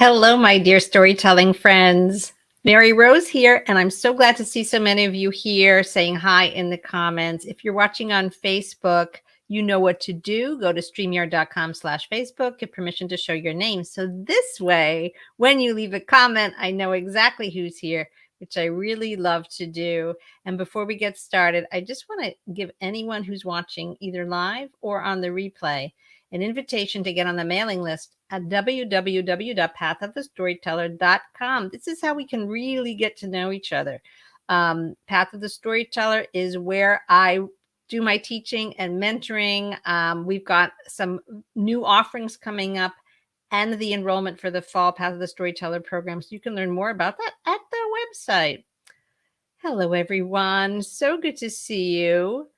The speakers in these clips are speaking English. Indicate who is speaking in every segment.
Speaker 1: Hello, my dear storytelling friends. Mary Rose here, and I'm so glad to see so many of you here saying hi in the comments. If you're watching on Facebook, you know what to do. Go to streamyard.com/Facebook, get permission to show your name. So this way, when you leave a comment, I know exactly who's here, which I really love to do. And before we get started, I just want to give anyone who's watching either live or on the replay an invitation to get on the mailing list at www.pathofthestoryteller.com. This is how we can really get to know each other. Path of the Storyteller is where I do my teaching and mentoring. We've got some new offerings coming up and the enrollment for the fall Path of the Storyteller program. So you can learn more about that at the website. Hello, everyone. So good to see you.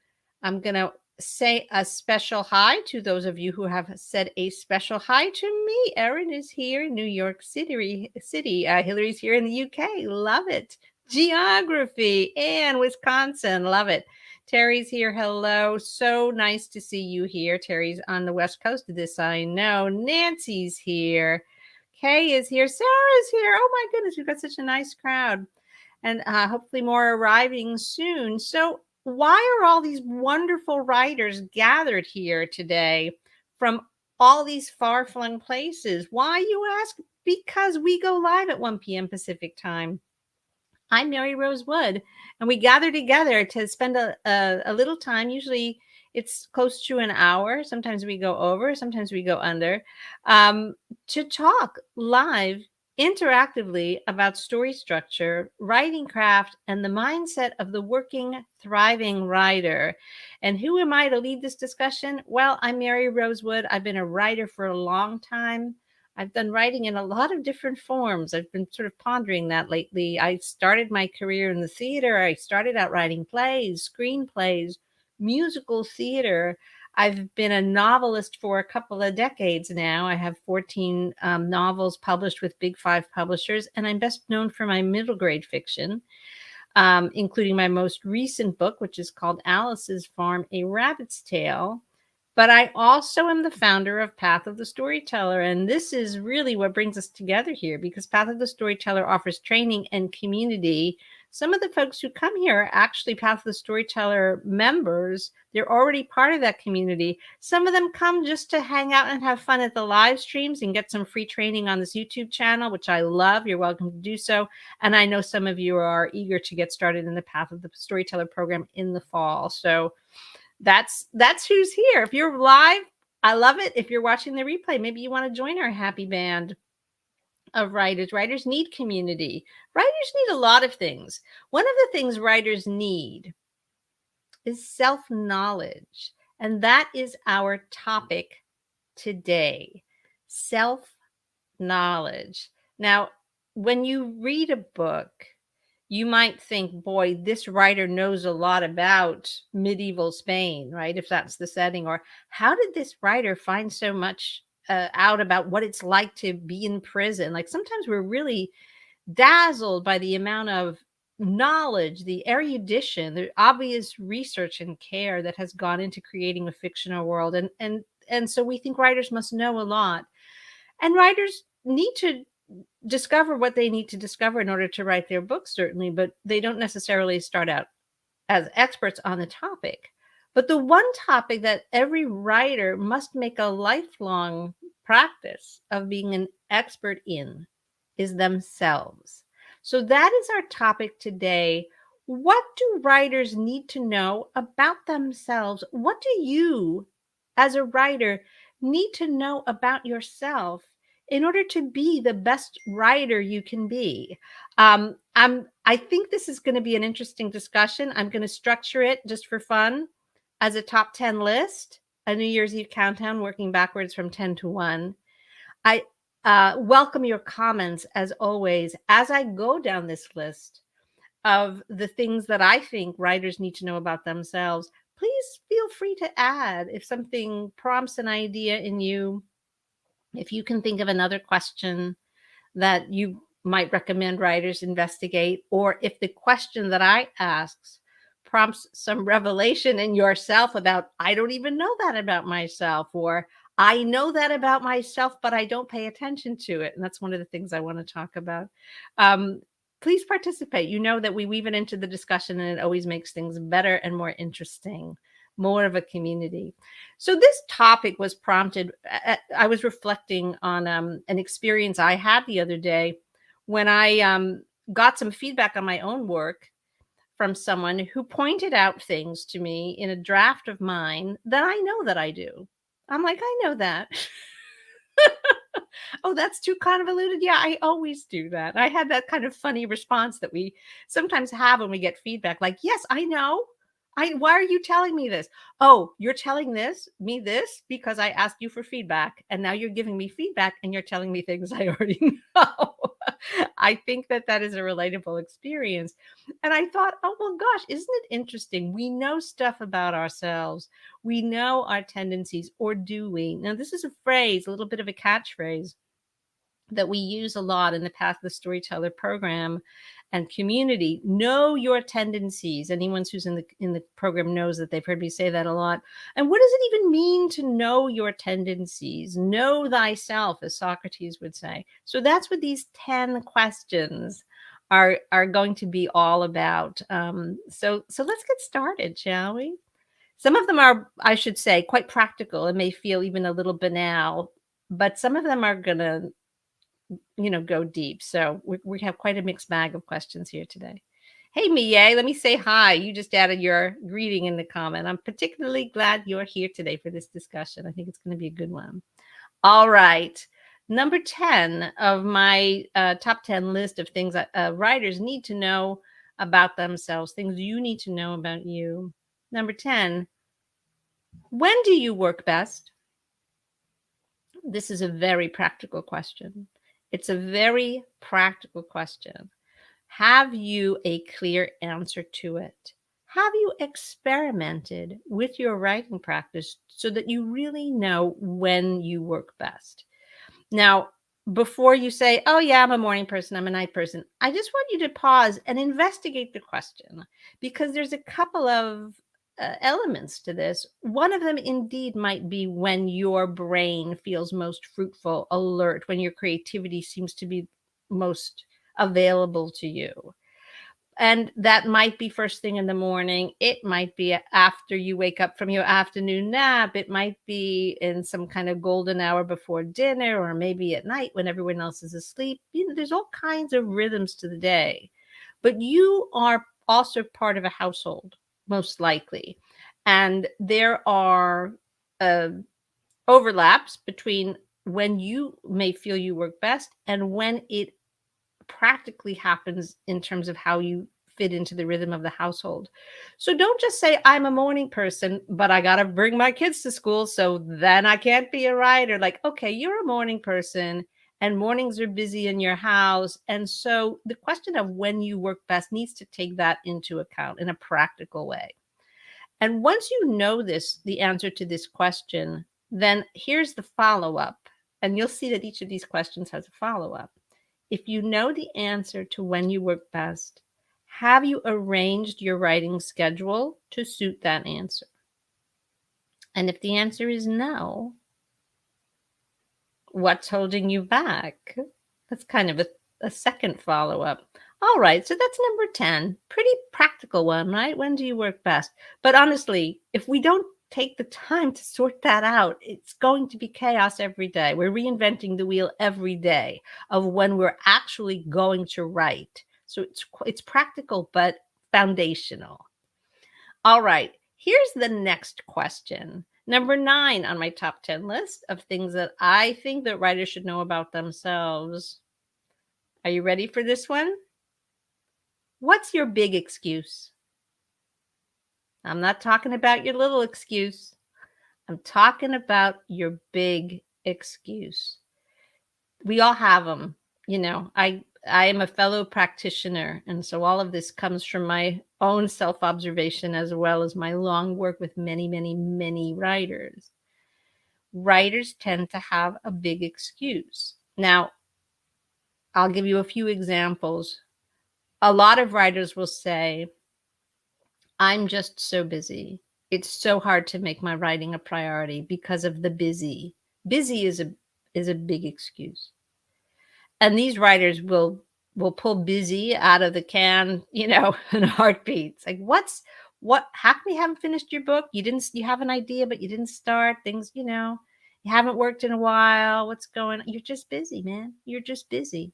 Speaker 1: I'm going to say a special hi to those of you who have said a special hi to me. Erin is here in New York City. Hillary's here in the UK. Love it. Geography and Wisconsin. Love it. Terry's here. Hello. So nice to see you here. Terry's on the West Coast of this, I know. Nancy's here. Kay is here. Sarah's here. Oh my goodness, we've got such a nice crowd. And hopefully more arriving soon. So why are all these wonderful writers gathered here today from all these far-flung places? Why, you ask? Because we go live at 1 p.m. Pacific time. I'm Mary Rose Wood, and we gather together to spend a little time. Usually it's close to an hour. Sometimes we go over, sometimes we go under, to talk live interactively about story structure, writing craft, and the mindset of the working, thriving writer. And who am I to lead this discussion? Well, I'm Mary Rose Wood. I've been a writer for a long time. I've done writing in a lot of different forms. I've been sort of pondering that lately. I started my career in the theater. I started out writing plays, screenplays, musical theater. I've been a novelist for a couple of decades now. I have 14 novels published with Big Five publishers, and I'm best known for my middle grade fiction, including my most recent book, which is called Alice's Farm, A Rabbit's Tale. But I also am the founder of Path of the Storyteller, and this is really what brings us together here, because Path of the Storyteller offers training and community. Some of the folks who come here are actually Path of the Storyteller members. They're already part of that community. Some of them come just to hang out and have fun at the live streams and get some free training on this YouTube channel, which I love. You're welcome to do so. And I know some of you are eager to get started in the Path of the Storyteller program in the fall. So that's who's here. If you're live, I love it. If you're watching the replay, maybe you want to join our happy band of writers. Writers need community. Writers need a lot of things. One of the things writers need is self-knowledge. And that is our topic today. Self-knowledge. Now, when you read a book, you might think, boy, this writer knows a lot about medieval Spain, right? If that's the setting. Or how did this writer find so much out about what it's like to be in prison? Like sometimes we're really dazzled by the amount of knowledge, the erudition, the obvious research and care that has gone into creating a fictional world. And so we think writers must know a lot. And writers need to discover what they need to discover in order to write their books, certainly, but they don't necessarily start out as experts on the topic. But the one topic that every writer must make a lifelong practice of being an expert in is themselves. So that is our topic today. What do writers need to know about themselves? What do you, as a writer, need to know about yourself in order to be the best writer you can be? I think this is going to be an interesting discussion. I'm going to structure it just for fun as a top 10 list, a New Year's Eve countdown, working backwards from 10 to 1. I welcome your comments, as always, as I go down this list of the things that I think writers need to know about themselves. Please feel free to add if something prompts an idea in you. If you can think of another question that you might recommend writers investigate, or if the question that I ask prompts some revelation in yourself about, I don't even know that about myself, or I know that about myself, but I don't pay attention to it. And that's one of the things I want to talk about. Um, Please participate. You know that we weave it into the discussion and it always makes things better and more interesting, more of a community. So this topic was prompted. I was reflecting on an experience I had the other day when I got some feedback on my own work from someone who pointed out things to me in a draft of mine that I know that I do. I'm like, I know that. Oh, that's too convoluted. Yeah, I always do that. I had that kind of funny response that we sometimes have when we get feedback, like, yes, I know. Why are you telling me this? Oh, you're telling me this because I asked you for feedback. And now you're giving me feedback and you're telling me things I already know. I think that that is a relatable experience. And I thought, oh, well, gosh, isn't it interesting? We know stuff about ourselves. We know our tendencies, or do we? Now, this is a phrase, a little bit of a catchphrase that we use a lot in the Path of the Storyteller program and community. Know your tendencies. Anyone who's in the program knows that they've heard me say that a lot. And what does it even mean to know your tendencies? Know thyself, as Socrates would say. So that's what these 10 questions are going to be all about. So let's get started, shall we? Some of them are, I should say, quite practical and may feel even a little banal, but some of them are going to go deep. So we have quite a mixed bag of questions here today. Hey, Mie, let me say hi. You just added your greeting in the comment. I'm particularly glad you're here today for this discussion. I think it's going to be a good one. All right. Number 10 of my top 10 list of things that writers need to know about themselves, things you need to know about you. Number 10, when do you work best? This is a very practical question. It's a very practical question. Have you a clear answer to it? Have you experimented with your writing practice so that you really know when you work best? Now, before you say, oh, yeah, I'm a morning person, I'm a night person, I just want you to pause and investigate the question, because there's a couple of elements to this. One of them indeed might be when your brain feels most fruitful, alert, when your creativity seems to be most available to you. And that might be first thing in the morning. It might be after you wake up from your afternoon nap. It might be in some kind of golden hour before dinner, or maybe at night when everyone else is asleep. There's all kinds of rhythms to the day. But you are also part of a household, most likely. And there are uh, overlaps between when you may feel you work best and when it practically happens in terms of how you fit into the rhythm of the household. So don't just say, I'm a morning person, but I got to bring my kids to school, so then I can't be a writer. Like, okay, you're a morning person and mornings are busy in your house. And so the question of when you work best needs to take that into account in a practical way. And once you know the answer to this question, then here's the follow-up. And you'll see that each of these questions has a follow-up. If you know the answer to when you work best, have you arranged your writing schedule to suit that answer? And if the answer is no, what's holding you back? That's kind of a second follow-up. All right, so that's number 10. Pretty practical one, right? When do you work best? But honestly, if we don't take the time to sort that out, it's going to be chaos every day. We're reinventing the wheel every day of when we're actually going to write. So it's practical, but foundational. All right, here's the next question. Number 9 on my top 10 list of things that I think that writers should know about themselves. Are you ready for this one? What's your big excuse? I'm not talking about your little excuse. I'm talking about your big excuse. We all have them. I am a fellow practitioner, and so all of this comes from my own self-observation as well as my long work with many, many, many writers. Writers tend to have a big excuse. Now, I'll give you a few examples. A lot of writers will say, I'm just so busy. It's so hard to make my writing a priority because of the busy. Busy is a big excuse. And these writers will pull busy out of the can, in a heartbeat. It's like, how come you haven't finished your book? You have an idea, but you didn't start things, you haven't worked in a while. What's going on? You're just busy, man. You're just busy.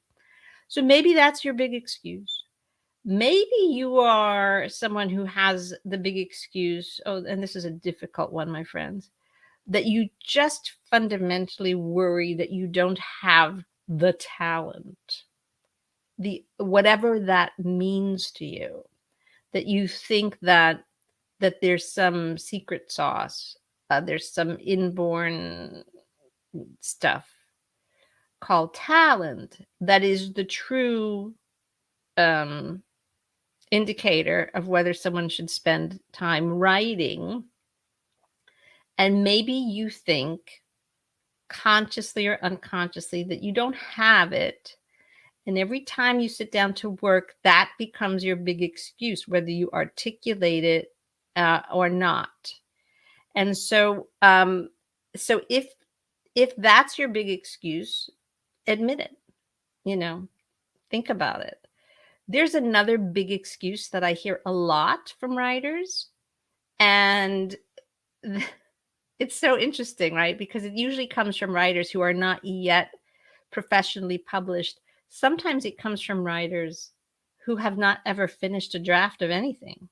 Speaker 1: So maybe that's your big excuse. Maybe you are someone who has the big excuse. Oh, and this is a difficult one, my friends, that you just fundamentally worry that you don't have the talent, whatever that means to you, that you think that there's some secret sauce, there's some inborn stuff called talent that is the true indicator of whether someone should spend time writing. And maybe you think consciously or unconsciously that you don't have it. And every time you sit down to work, that becomes your big excuse, whether you articulate it or not. And so, if that's your big excuse, admit it. Think about it. There's another big excuse that I hear a lot from writers, and it's so interesting, right? Because it usually comes from writers who are not yet professionally published. Sometimes it comes from writers who have not ever finished a draft of anything.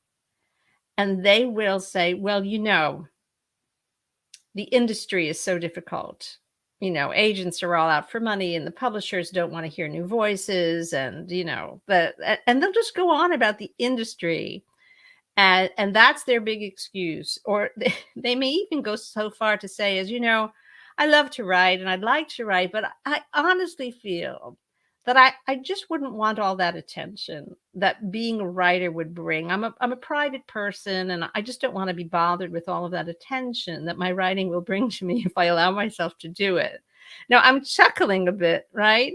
Speaker 1: And they will say, well, the industry is so difficult. Agents are all out for money and the publishers don't want to hear new voices. And, and they'll just go on about the industry. And that's their big excuse. Or they may even go so far to say, as I love to write and I'd like to write, but I honestly feel that I just wouldn't want all that attention that being a writer would bring. I'm a private person, and I just don't want to be bothered with all of that attention that my writing will bring to me if I allow myself to do it. Now, I'm chuckling a bit, right?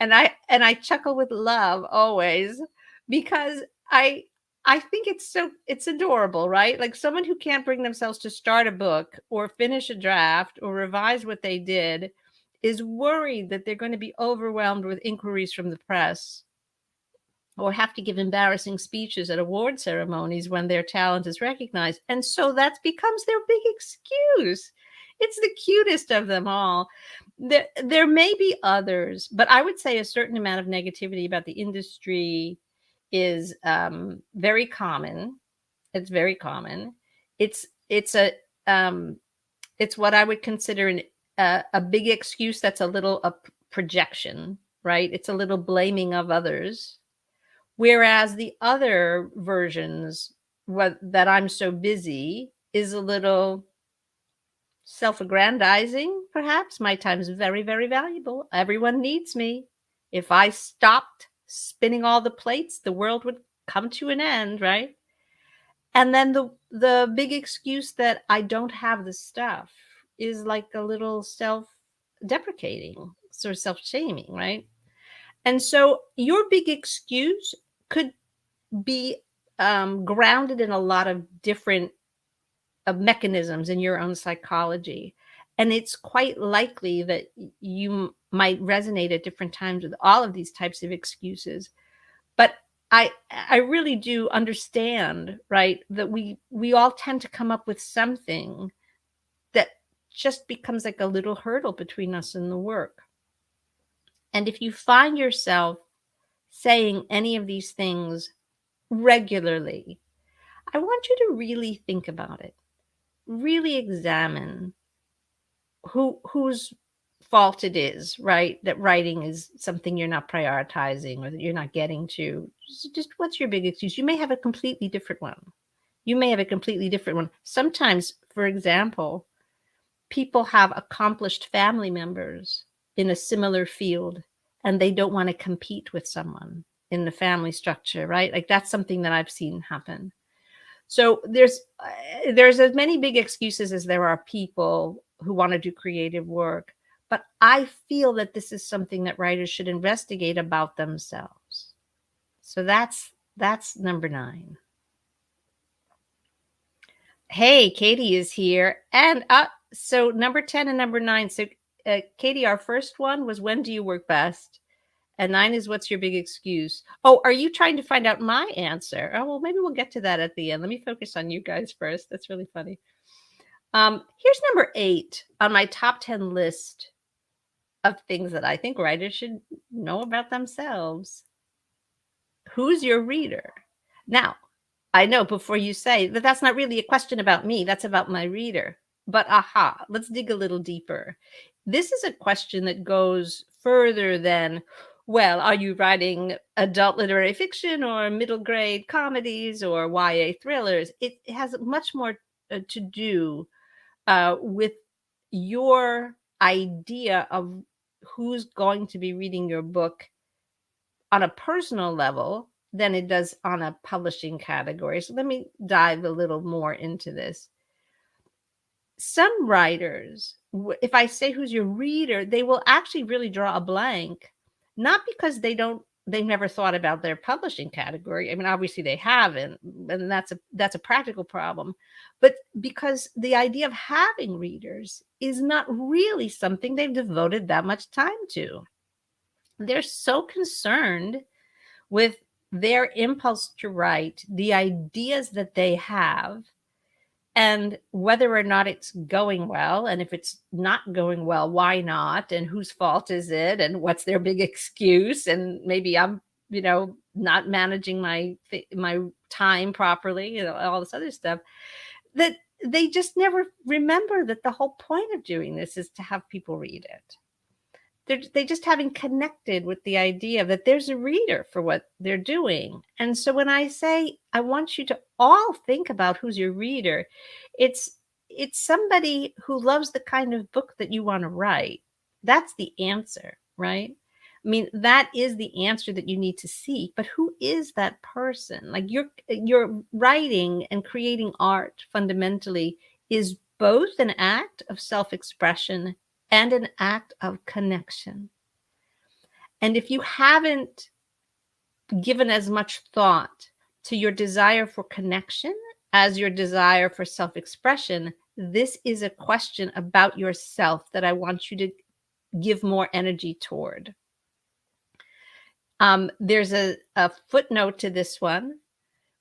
Speaker 1: And I chuckle with love always, because I think it's adorable, right? Like someone who can't bring themselves to start a book or finish a draft or revise what they did is worried that they're going to be overwhelmed with inquiries from the press or have to give embarrassing speeches at award ceremonies when their talent is recognized. And so that becomes their big excuse. It's the cutest of them all. There may be others, but I would say a certain amount of negativity about the industry is very common. It's very common. It's what I would consider a big excuse that's a little a projection, right? It's a little blaming of others. Whereas the other versions, that I'm so busy, is a little self-aggrandizing, perhaps. My time is very, very valuable. Everyone needs me. If I stopped spinning all the plates, the world would come to an end, right? And then the big excuse that I don't have the stuff is like a little self-deprecating, sort of self-shaming, right? And so your big excuse could be grounded in a lot of different mechanisms in your own psychology. And it's quite likely that you might resonate at different times with all of these types of excuses. But I really do understand, right, that we all tend to come up with something that just becomes like a little hurdle between us and the work. And if you find yourself saying any of these things regularly, I want you to really think about it. Really examine whose fault it is, right? That writing is something you're not prioritizing or that you're not getting to. Just what's your big excuse? You may have a completely different one. Sometimes, for example, people have accomplished family members in a similar field and they don't want to compete with someone in the family structure, right? Like that's something that I've seen happen. So there's as many big excuses as there are people who want to do creative work. But I feel that this is something that writers should investigate about themselves. So that's number 9. Hey, Katie is here. And so number 10 and number 9. So Katie, our first one was, when do you work best? And 9 is, what's your big excuse? Oh, are you trying to find out my answer? Oh, well, maybe we'll get to that at the end. Let me focus on you guys first. That's really funny. Here's number 8 on my top 10 list of things that I think writers should know about themselves. Who's your reader? Now, I know before you say that that's not really a question about me, that's about my reader. But aha, let's dig a little deeper. This is a question that goes further than, well, are you writing adult literary fiction or middle grade comedies or YA thrillers? It has much more to do with your idea of who's going to be reading your book on a personal level than it does on a publishing category. So let me dive a little more into this. Some writers, if I say who's your reader, they will actually really draw a blank, not because they've never thought about their publishing category. I mean, obviously they haven't, and that's a practical problem, but because the idea of having readers is not really something they've devoted that much time to. They're so concerned with their impulse to write, the ideas that they have, and whether or not it's going well. And if it's not going well, why not? And whose fault is it? And what's their big excuse? And maybe I'm, not managing my time properly, all this other stuff, that they just never remember that the whole point of doing this is to have people read it. They just haven't connected with the idea that there's a reader for what they're doing. And so when I say I want you to all think about who's your reader, it's somebody who loves the kind of book that you want to write. That's the answer, right? I mean, that is the answer that you need to seek. But who is that person? Like, your writing and creating art fundamentally is both an act of self-expression and an act of connection. And if you haven't given as much thought to your desire for connection as your desire for self-expression, this is a question about yourself that I want you to give more energy toward. There's a footnote to this one,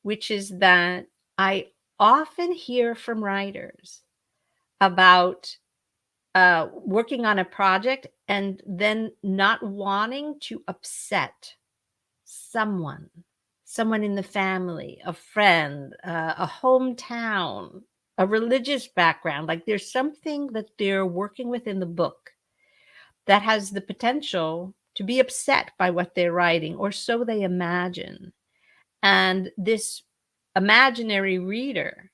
Speaker 1: which is that I often hear from writers about working on a project and then not wanting to upset someone in the family, a friend, a hometown, a religious background. Like, there's something that they're working with in the book that has the potential to be upset by what they're writing, or so they imagine. And this imaginary reader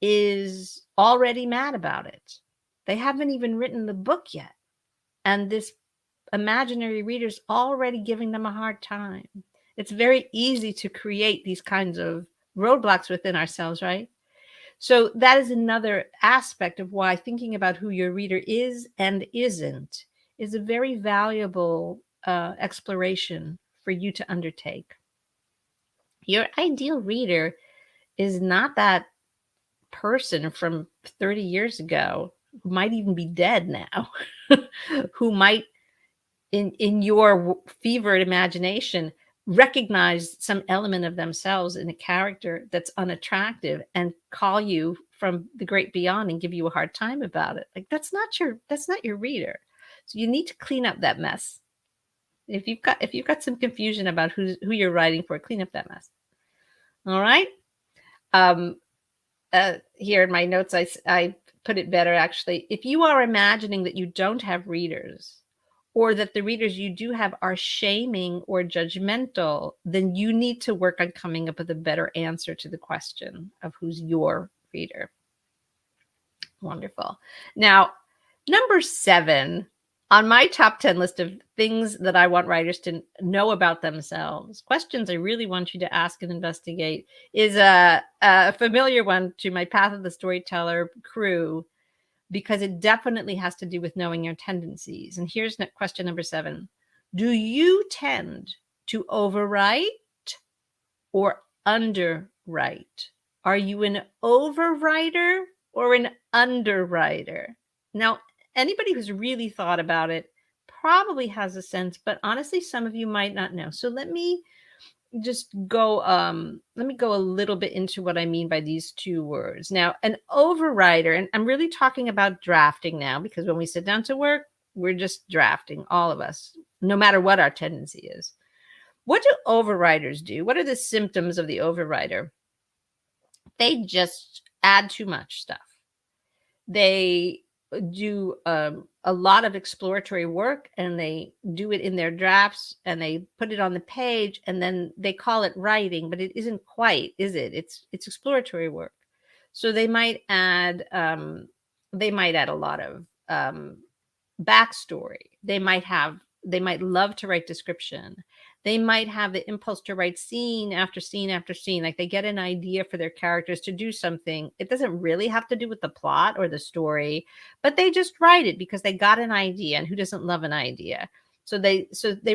Speaker 1: is already mad about it. They haven't even written the book yet. And this imaginary reader's already giving them a hard time. It's very easy to create these kinds of roadblocks within ourselves, right? So that is another aspect of why thinking about who your reader is and isn't is a very valuable exploration for you to undertake. Your ideal reader is not that person from 30 years ago who might even be dead now, who might, in your fevered imagination, recognize some element of themselves in a character that's unattractive and call you from the great beyond and give you a hard time about it. Like, that's not your reader. So you need to clean up that mess. If you've got some confusion about who you're writing for, clean up that mess. All right. Here in my notes, I put it better, actually. If you are imagining that you don't have readers, or that the readers you do have are shaming or judgmental, then you need to work on coming up with a better answer to the question of who's your reader. Wonderful. Now, number 7 on my top 10 list of things that I want writers to know about themselves, questions I really want you to ask and investigate, is a familiar one to my Path of the Storyteller crew, because it definitely has to do with knowing your tendencies. And here's question number 7. Do you tend to overwrite or underwrite? Are you an overwriter or an underwriter? Now, anybody who's really thought about it probably has a sense, but honestly, some of you might not know. So let me go a little bit into what I mean by these two words. Now, an overwriter, and I'm really talking about drafting now, because when we sit down to work, we're just drafting, all of us, no matter what our tendency is. What do overwriters do? What are the symptoms of the overwriter? They just add too much stuff. They do a lot of exploratory work, and they do it in their drafts, and they put it on the page, and then they call it writing, but it isn't quite, is it? It's exploratory work. So they might add a lot of backstory. They might love to write description. They might have the impulse to write scene after scene after scene. Like they get an idea for their characters to do something. It doesn't really have to do with the plot or the story, but they just write it because they got an idea, and who doesn't love an idea? So they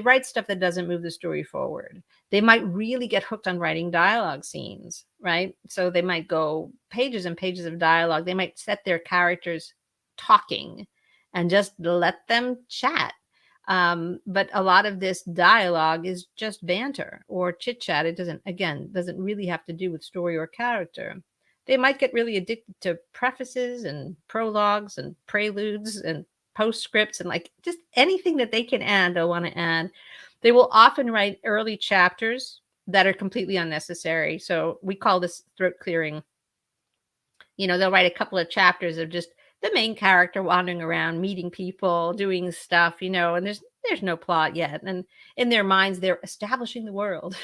Speaker 1: write stuff that doesn't move the story forward. They might really get hooked on writing dialogue scenes, right? So they might go pages and pages of dialogue. They might set their characters talking and just let them chat. But a lot of this dialogue is just banter or chit chat. It doesn't really have to do with story or character. They might get really addicted to prefaces and prologues and preludes and postscripts and like just anything that they can add, they'll want to add. They will often write early chapters that are completely unnecessary. So we call this throat clearing. They'll write a couple of chapters of just the main character wandering around, meeting people, doing stuff, and there's no plot yet. And in their minds, they're establishing the world.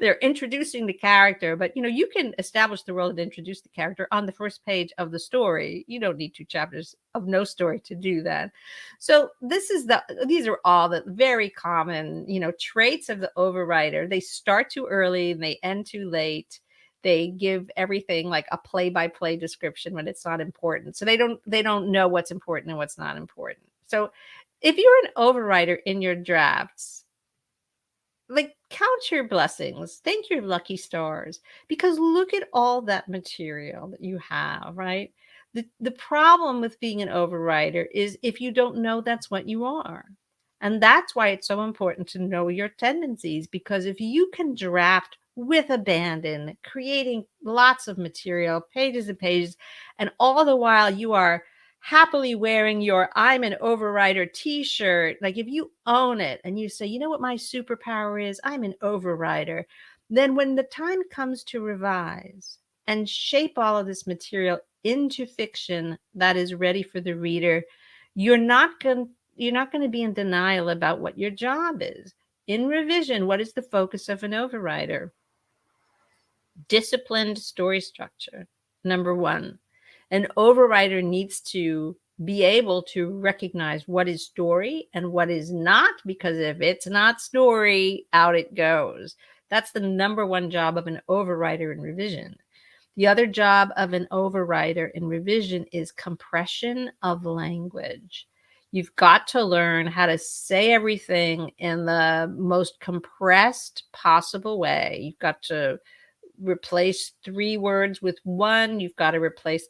Speaker 1: They're introducing the character, but you can establish the world and introduce the character on the first page of the story. You don't need 2 chapters of no story to do that. So these are all the very common, traits of the overwriter. They start too early and they end too late. They give everything like a play-by-play description when it's not important. So they don't know what's important and what's not important. So if you're an overwriter in your drafts, like count your blessings, thank your lucky stars, because look at all that material that you have, right? The problem with being an overwriter is if you don't know that's what you are. And that's why it's so important to know your tendencies, because if you can draft with abandon, creating lots of material, pages and pages, and all the while you are happily wearing your I'm an overwriter t-shirt, like if you own it and you say, you know what my superpower is? I'm an overwriter. Then when the time comes to revise and shape all of this material into fiction that is ready for the reader, you're not going to be in denial about what your job is. In revision, what is the focus of an overwriter? Disciplined story structure. Number 1, an overwriter needs to be able to recognize what is story and what is not, because if it's not story, out it goes. That's the number 1 job of an overwriter in revision. The other job of an overwriter in revision is compression of language. You've got to learn how to say everything in the most compressed possible way. You've got to replace 3 words with 1. You've got to replace,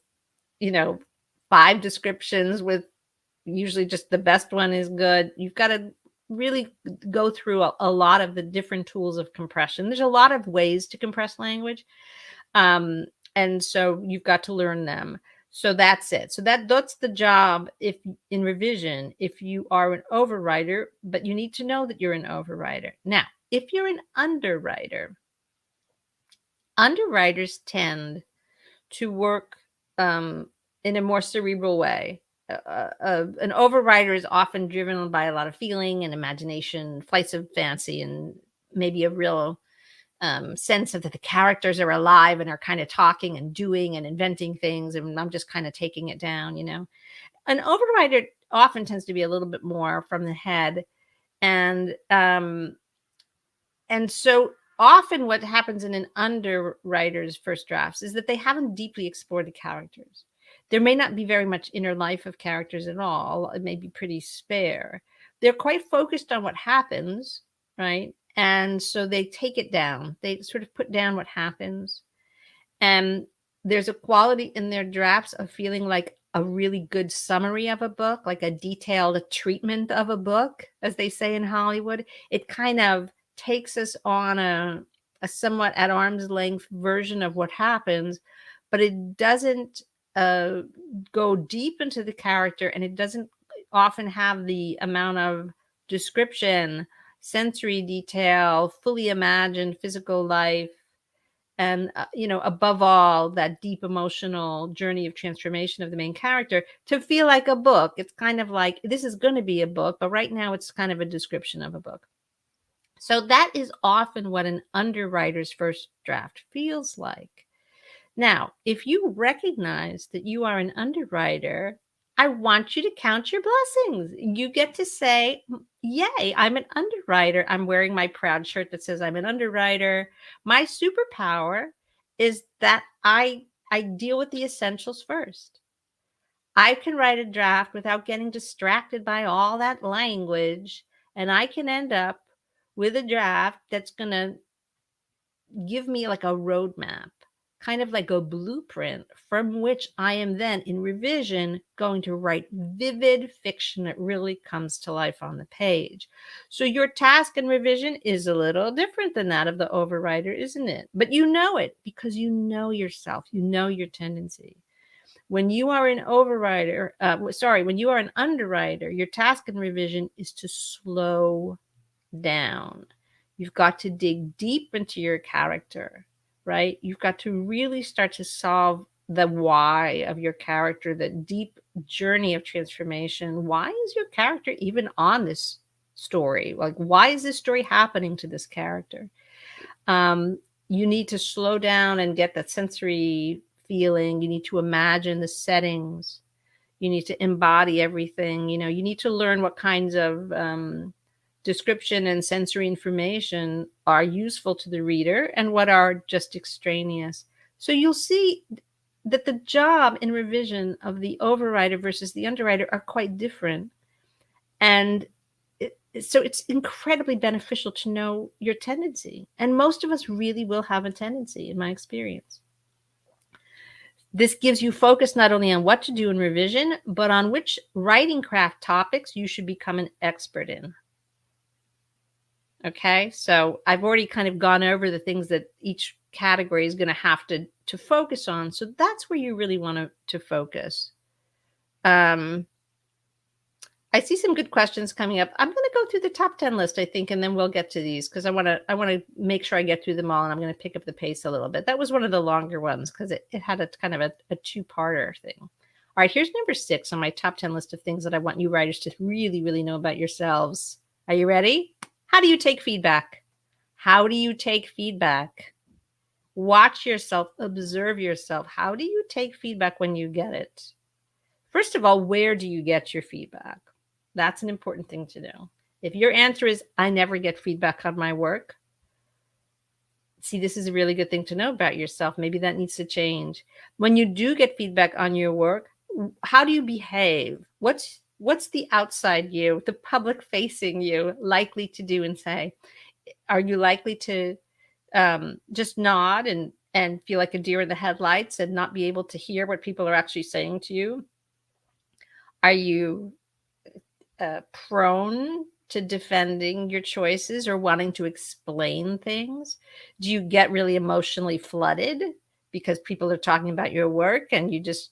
Speaker 1: 5 descriptions with usually just the best one is good. You've got to really go through a lot of the different tools of compression. There's a lot of ways to compress language. And so you've got to learn them. So that's it. So that's the job if in revision, if you are an overwriter, but you need to know that you're an overwriter. Now, if you're an underwriter, underwriters tend to work in a more cerebral way. An overwriter is often driven by a lot of feeling and imagination, flights of fancy, and maybe a real sense of that the characters are alive and are kind of talking and doing and inventing things, and I'm just kind of taking it down. An overwriter often tends to be a little bit more from the head, and so often what happens in an underwriter's first drafts is that they haven't deeply explored the characters. There may not be very much inner life of characters at all. It may be pretty spare. They're quite focused on what happens, right? And so they take it down. They sort of put down what happens. And there's a quality in their drafts of feeling like a really good summary of a book, like a detailed treatment of a book, as they say in Hollywood. It kind of takes us on a somewhat at arm's length version of what happens, but it doesn't uh, go deep into the character, and it doesn't often have the amount of description, sensory detail, fully imagined physical life, and above all, that deep emotional journey of transformation of the main character to feel like a book. It's kind of like, this is going to be a book, but right now it's kind of a description of a book. So that is often what an underwriter's first draft feels like. Now, if you recognize that you are an underwriter, I want you to count your blessings. You get to say, yay, I'm an underwriter. I'm wearing my proud shirt that says I'm an underwriter. My superpower is that I deal with the essentials first. I can write a draft without getting distracted by all that language, and I can end up with a draft that's going to give me like a roadmap, kind of like a blueprint from which I am then in revision going to write vivid fiction that really comes to life on the page. So your task in revision is a little different than that of the overwriter, isn't it? But you know it because you know yourself, you know your tendency. When you are an overwriter, when you are an underwriter, your task in revision is to slow down. You've got to dig deep into your character, right? You've got to really start to solve the why of your character, the deep journey of transformation. Why is your character even on this story? Like, why is this story happening to this character? You need to slow down and get that sensory feeling. You need to imagine the settings. You need to embody everything. You need to learn what kinds of description and sensory information are useful to the reader and what are just extraneous. So you'll see that the job in revision of the overwriter versus the underwriter are quite different. And so it's incredibly beneficial to know your tendency. And most of us really will have a tendency, in my experience. This gives you focus not only on what to do in revision, but on which writing craft topics you should become an expert in. Okay, so I've already kind of gone over the things that each category is going to have to focus on. So that's where you really want to focus. I see some good questions coming up. I'm going to go through the top 10 list, I think, and then we'll get to these because I want to make sure I get through them all, and I'm going to pick up the pace a little bit. That was one of the longer ones because it had a kind of a two-parter thing. All right, here's number 6 on my top 10 list of things that I want you writers to really, really know about yourselves. Are you ready? How do you take feedback? How do you take feedback? Watch yourself, observe yourself. How do you take feedback when you get it? First of all, where do you get your feedback? That's an important thing to know. If your answer is, I never get feedback on my work, see, this is a really good thing to know about yourself. Maybe that needs to change. When you do get feedback on your work, how do you behave? What's the outside you, the public facing you, likely to do and say? Are you likely to just nod and feel like a deer in the headlights and not be able to hear what people are actually saying to you? Are you prone to defending your choices or wanting to explain things? Do you get really emotionally flooded because people are talking about your work and you just,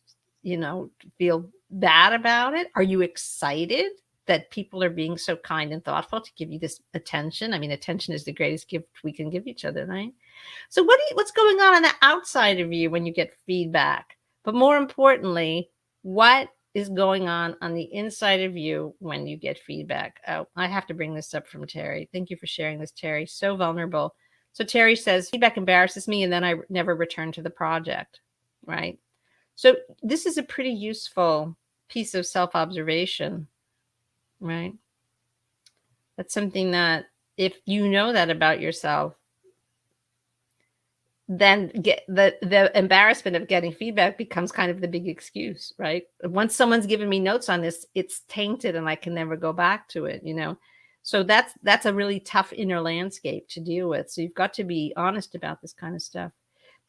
Speaker 1: feel bad about it? Are you excited that people are being so kind and thoughtful to give you this attention? I mean, attention is the greatest gift we can give each other, right? So what's going on the outside of you when you get feedback? But more importantly, what is going on the inside of you when you get feedback? Oh, I have to bring this up from Terry. Thank you for sharing this, Terry. So vulnerable. So Terry says, feedback embarrasses me and then I never return to the project, right? So this is a pretty useful piece of self-observation, right? That's something that if you know that about yourself, then get the embarrassment of getting feedback becomes kind of the big excuse, right? Once someone's given me notes on this, it's tainted and I can never go back to it, So that's a really tough inner landscape to deal with. So you've got to be honest about this kind of stuff.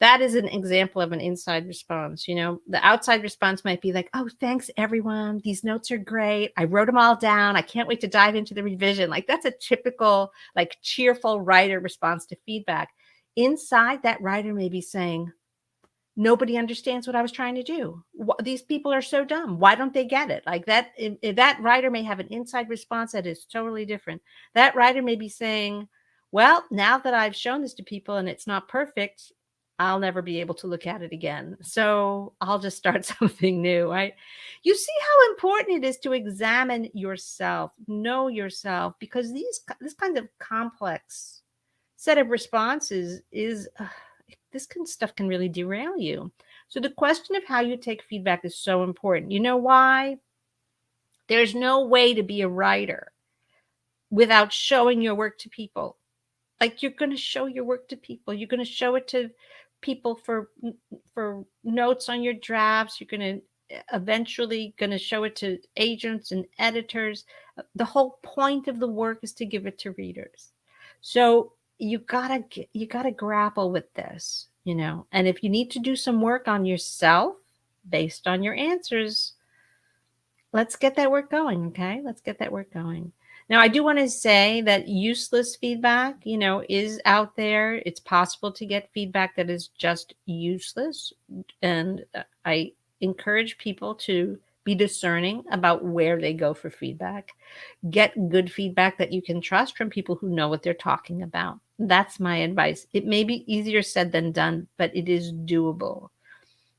Speaker 1: That is an example of an inside response. The outside response might be like, oh, thanks everyone. These notes are great. I wrote them all down. I can't wait to dive into the revision. Like, that's a typical, like, cheerful writer response to feedback. Inside, that writer may be saying, nobody understands what I was trying to do. These people are so dumb. Why don't they get it? Like that, that writer may have an inside response that is totally different. That writer may be saying, well, now that I've shown this to people and it's not perfect, I'll never be able to look at it again. So I'll just start something new, right? You see how important it is to examine yourself, know yourself, because this kind of complex set of responses is stuff can really derail you. So the question of how you take feedback is so important. You know why? There's no way to be a writer without showing your work to people. Like, you're going to show your work to people. You're going to show it to people for notes on your drafts. You're going to eventually show it to agents and editors. The whole point of the work is to give it to readers. So you gotta grapple with this, and if you need to do some work on yourself based on your answers, let's get that work going. Okay, let's get that work going. Now, I do want to say that useless feedback, is out there. It's possible to get feedback that is just useless, and I encourage people to be discerning about where they go for feedback. Get good feedback that you can trust from people who know what they're talking about. That's my advice. It may be easier said than done, but it is doable.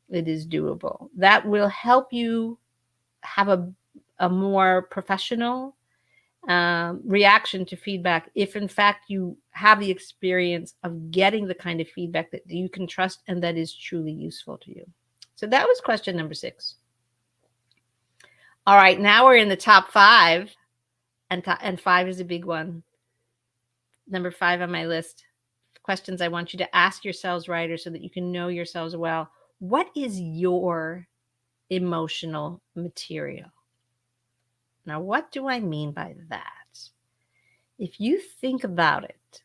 Speaker 1: It is doable. That will help you have a more professional reaction to feedback if, in fact, you have the experience of getting the kind of feedback that you can trust and that is truly useful to you. So that was question number 6. All right, now we're in the top 5. And 5 is a big one. Number 5 on my list. Questions I want you to ask yourselves, writers, so that you can know yourselves well. What is your emotional material? Now, what do I mean by that? If you think about it,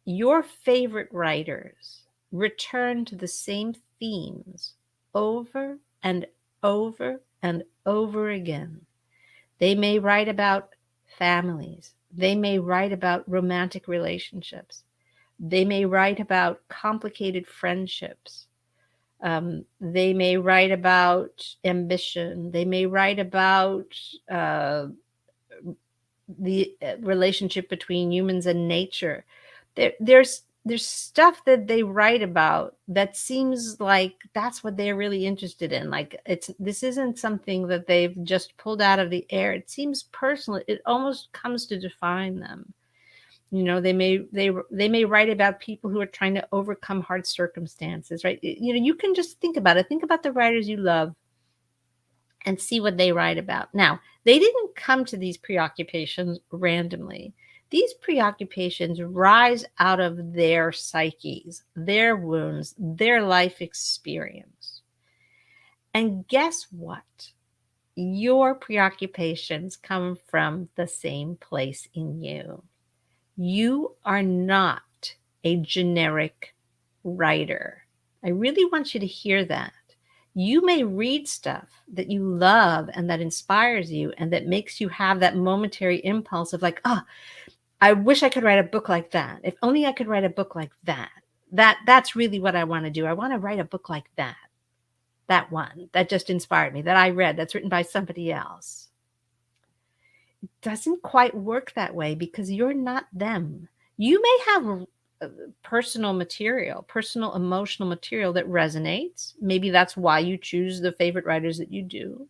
Speaker 1: your favorite writers return to the same themes over and over and over again. They may write about families. They may write about romantic relationships. They may write about complicated friendships. They may write about ambition. They may write about the relationship between humans and nature. There's stuff that they write about that seems like that's what they're really interested in. Like, this isn't something that they've just pulled out of the air. It seems personal. It almost comes to define them. They may write about people who are trying to overcome hard circumstances, right? You can just think about it. Think about the writers you love and see what they write about. Now, they didn't come to these preoccupations randomly. These preoccupations rise out of their psyches, their wounds, their life experience. And guess what? Your preoccupations come from the same place in you. You are not a generic writer. I really want you to hear that. You may read stuff that you love and that inspires you and that makes you have that momentary impulse of like, oh, I wish I could write a book like that. If only I could write a book like that. That's really what I want to do. I want to write a book like that. That one that just inspired me, that I read, that's written by somebody else. It doesn't quite work that way because you're not them. You may have personal material, personal emotional material that resonates. Maybe that's why you choose the favorite writers that you do.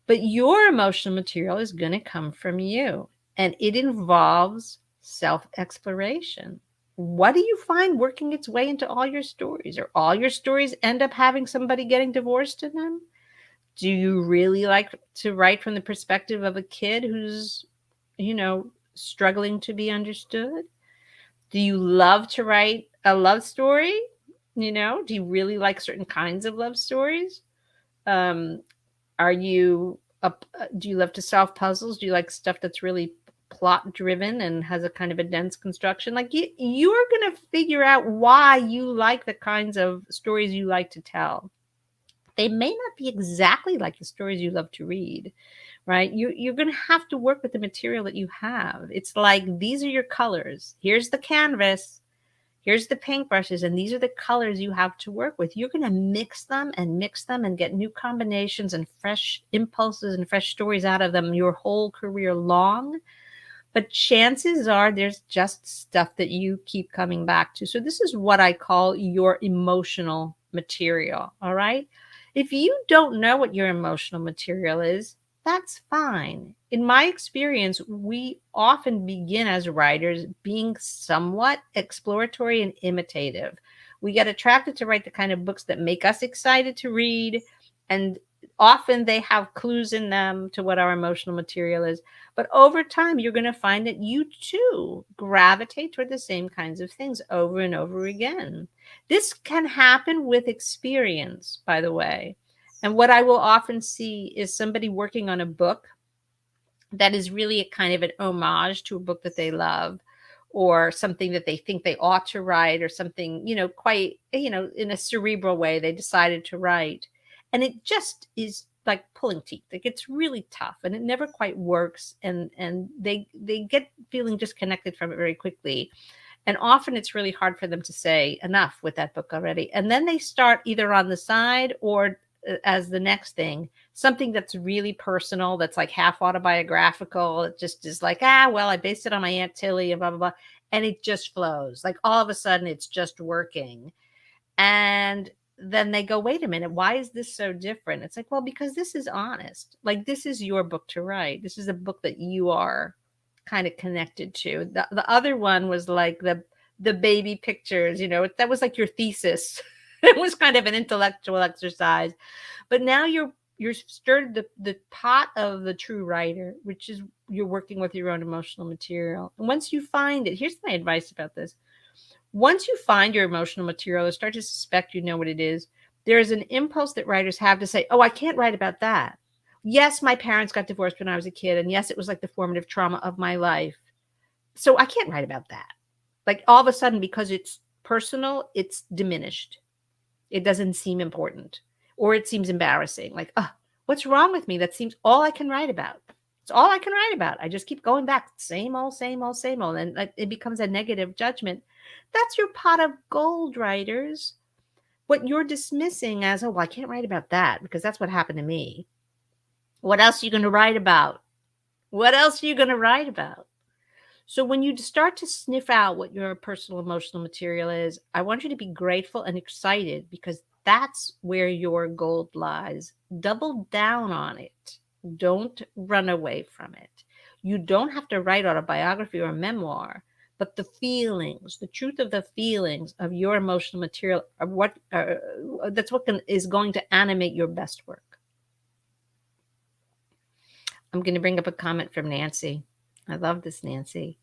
Speaker 1: But your emotional material is going to come from you, and it involves self-exploration. What do you find working its way into all your stories? Or all your stories end up having somebody getting divorced in them? Do you really like to write from the perspective of a kid who's, struggling to be understood? Do you love to write a love story? Do you really like certain kinds of love stories? Do you love to solve puzzles? Do you like stuff that's really plot driven and has a kind of a dense construction, like you're going to figure out why you like the kinds of stories you like to tell. They may not be exactly like the stories you love to read, right? You're going to have to work with the material that you have. It's like, these are your colors. Here's the canvas. Here's the paintbrushes, and these are the colors you have to work with. You're going to mix them and get new combinations and fresh impulses and fresh stories out of them your whole career long. But chances are there's just stuff that you keep coming back to. So this is what I call your emotional material. All right. If you don't know what your emotional material is, that's fine. In my experience, we often begin as writers being somewhat exploratory and imitative. We get attracted to write the kind of books that make us excited to read, and often they have clues in them to what our emotional material is. But over time, you're going to find that you too gravitate toward the same kinds of things over and over again. This can happen with experience, by the way. And what I will often see is somebody working on a book that is really a kind of an homage to a book that they love, or something that they think they ought to write, or something, quite, in a cerebral way they decided to write. And it just is like pulling teeth. Like, it's really tough and it never quite works. And they get feeling disconnected from it very quickly. And often it's really hard for them to say enough with that book already. And then they start either on the side or as the next thing, something that's really personal, that's like half autobiographical. It just is like, well, I based it on my Aunt Tilly and blah, blah, blah. And it just flows. Like, all of a sudden it's just working. And then they go, wait a minute, why is this so different? It's like, well, because this is honest. Like, this is your book to write. This is a book that you are kind of connected to. The other one was like the baby pictures, that was like your thesis. It was kind of an intellectual exercise. But now you're stirred the pot of the true writer, which is you're working with your own emotional material. And once you find it, here's my advice about this. Once you find your emotional material or start to suspect you know what it is, there is an impulse that writers have to say, oh, I can't write about that. Yes, my parents got divorced when I was a kid. And yes, it was like the formative trauma of my life. So I can't write about that. Like, all of a sudden, because it's personal, it's diminished. It doesn't seem important, or it seems embarrassing. Like, what's wrong with me? That seems all I can write about. It's all I can write about. I just keep going back. Same old, same old, same old. And it becomes a negative judgment. That's your pot of gold, writers. What you're dismissing as, oh, well, I can't write about that because that's what happened to me. What else are you going to write about? What else are you going to write about? So when you start to sniff out what your personal emotional material is, I want you to be grateful and excited, because that's where your gold lies. Double down on it. Don't run away from it. You don't have to write autobiography or memoir, but the feelings, the truth of the feelings of your emotional material are what is going to animate your best work. I'm going to bring up a comment from Nancy. I love this, Nancy.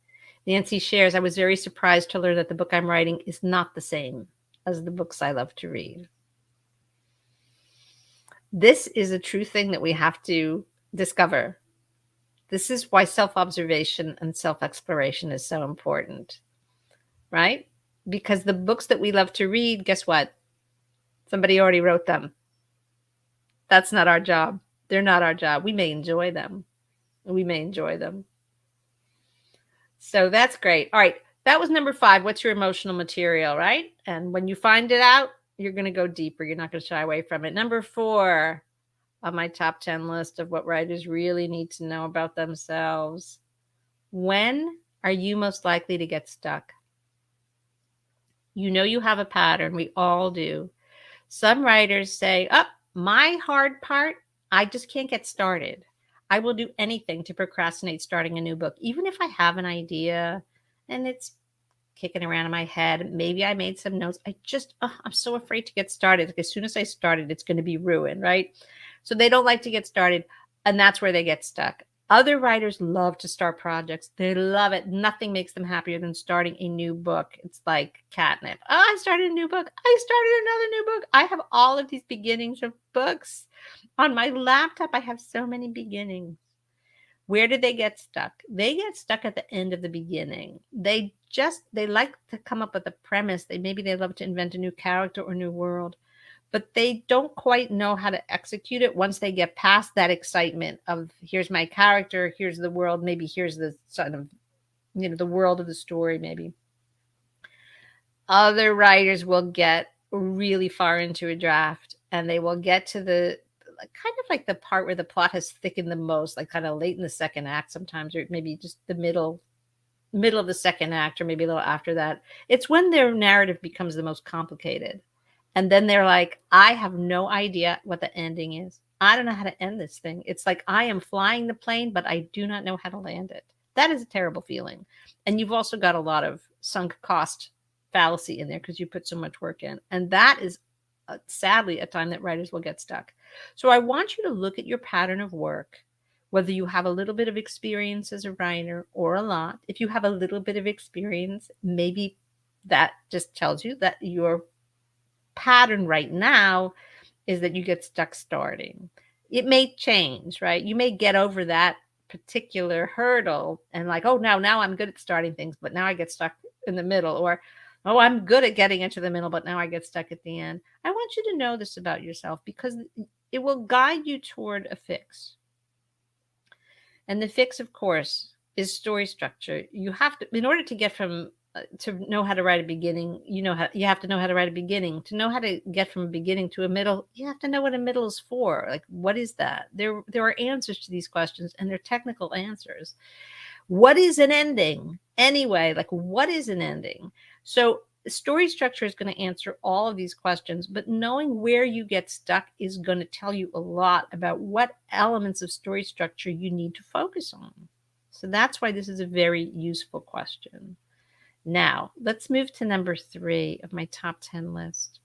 Speaker 1: Nancy shares, I was very surprised to learn that the book I'm writing is not the same as the books I love to read. This is a true thing that we have to discover. This is why self-observation and self-exploration is so important, right? Because the books that we love to read, guess what? Somebody already wrote them. That's not our job. They're not our job. We may enjoy them. So that's great. All right. That was number 5. What's your emotional material, right? And when you find it out, you're going to go deeper. You're not going to shy away from it. Number 4 on my top 10 list of what writers really need to know about themselves. When are you most likely to get stuck? You have a pattern. We all do. Some writers say, my hard part, I just can't get started. I will do anything to procrastinate starting a new book, even if I have an idea and it's kicking around in my head. Maybe I made some notes. I'm so afraid to get started. Like, as soon as I started, it's going to be ruined, right? So they don't like to get started, and that's where they get stuck. Other writers love to start projects. They love it. Nothing makes them happier than starting a new book. It's like catnip. Oh, I started a new book. I started another new book. I have all of these beginnings of books. On my laptop, I have so many beginnings. Where do they get stuck? They get stuck at the end of the beginning. They like to come up with a premise. Maybe they love to invent a new character or new world, but they don't quite know how to execute it once they get past that excitement of here's my character, here's the world, maybe here's the sort of, the world of the story, maybe. Other writers will get really far into a draft and they will get to the kind of like the part where the plot has thickened the most, like kind of late in the second act sometimes, or maybe just the middle of the second act, or maybe a little after that. It's when their narrative becomes the most complicated. And then they're like, I have no idea what the ending is. I don't know how to end this thing. It's like I am flying the plane, but I do not know how to land it. That is a terrible feeling. And you've also got a lot of sunk cost fallacy in there because you put so much work in. And that is sadly a time that writers will get stuck. So I want you to look at your pattern of work, whether you have a little bit of experience as a writer or a lot. If you have a little bit of experience, maybe that just tells you that your pattern right now is that you get stuck starting. It may change, right? You may get over that particular hurdle and like, oh, now I'm good at starting things, but now I get stuck in the middle. Or, oh, I'm good at getting into the middle, but now I get stuck at the end. I want you to know this about yourself because it will guide you toward a fix. And the fix, of course, is story structure. You have to, in order to get from to know how to write a beginning, you have to know how to write a beginning. To know how to get from a beginning to a middle, you have to know what a middle is for. Like, what is that? There are answers to these questions, and they're technical answers. What is an ending? Anyway, like, what is an ending? So story structure is going to answer all of these questions, but knowing where you get stuck is going to tell you a lot about what elements of story structure you need to focus on. So that's why this is a very useful question. Now, let's move to number 3 of my top 10 list.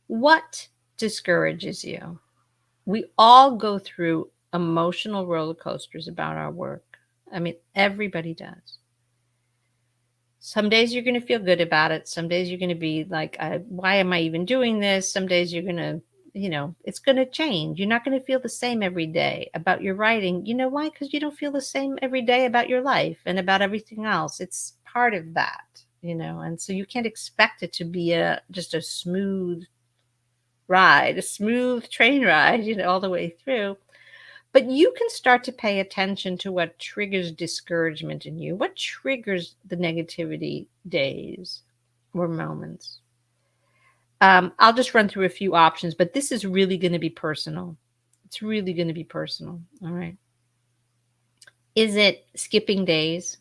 Speaker 1: What discourages you? We all go through emotional roller coasters about our work. I mean, everybody does. Some days you're going to feel good about it. Some days you're going to be like, why am I even doing this? Some days you're going to, it's going to change. You're not going to feel the same every day about your writing. You know why? Because you don't feel the same every day about your life and about everything else. It's part of that, and so you can't expect it to be just a smooth ride, a smooth train ride, all the way through. But you can start to pay attention to what triggers discouragement in you, what triggers the negativity days or moments. I'll just run through a few options, but this is really going to be personal. It's really going to be personal. All right. Is it skipping days,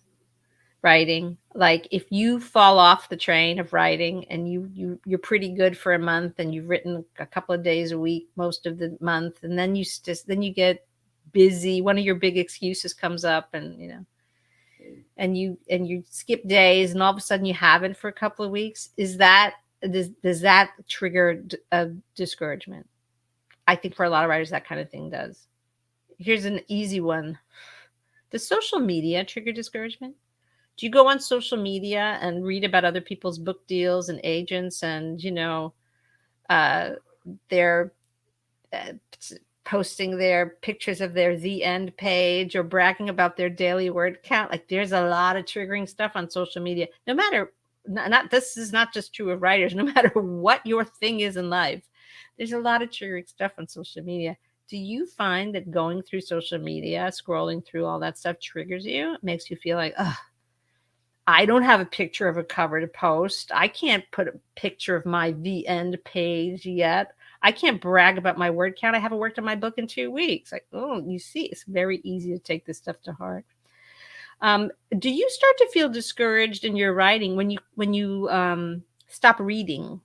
Speaker 1: writing? Like if you fall off the train of writing and you're pretty good for a month and you've written a couple of days a week most of the month, and then you get busy, one of your big excuses comes up, and you skip days, and all of a sudden you haven't for a couple of weeks. Does that trigger a discouragement? I think for a lot of writers that kind of thing does. Here's an easy one. Does social media trigger discouragement? Do you go on social media and read about other people's book deals and agents, and they're posting their pictures of their The End page or bragging about their daily word count? Like, there's a lot of triggering stuff on social media. No matter, this is not just true of writers, no matter what your thing is in life, there's a lot of triggering stuff on social media. Do you find that going through social media, scrolling through all that stuff triggers you? It makes you feel like, ugh, I don't have a picture of a cover to post. I can't put a picture of my The End page yet. I can't brag about my word count. I haven't worked on my book in 2 weeks. Like, oh, you see, it's very easy to take this stuff to heart. Do you start to feel discouraged in your writing when you stop reading,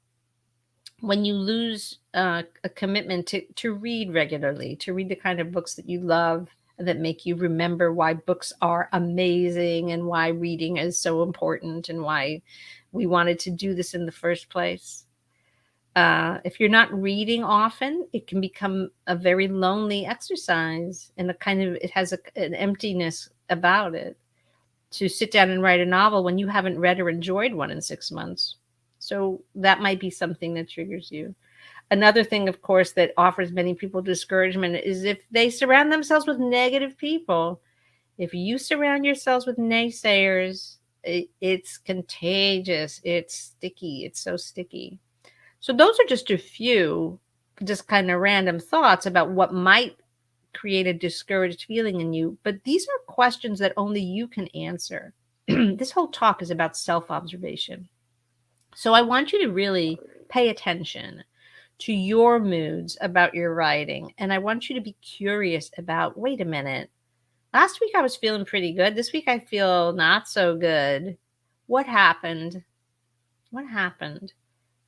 Speaker 1: when you lose a commitment to read regularly, to read the kind of books that you love, that make you remember why books are amazing and why reading is so important and why we wanted to do this in the first place? If you're not reading often, it can become a very lonely exercise, and it has an emptiness about it to sit down and write a novel when you haven't read or enjoyed one in 6 months. So that might be something that triggers you. Another thing, of course, that offers many people discouragement is if they surround themselves with negative people. If you surround yourselves with naysayers, it's contagious. It's sticky. It's so sticky. So those are just a few, just kind of random thoughts about what might create a discouraged feeling in you. But these are questions that only you can answer. This whole talk is about self-observation. So I want you to really pay attention to your moods about your writing. And I want you to be curious about, wait a minute, last week I was feeling pretty good. This week I feel not so good. What happened? What happened?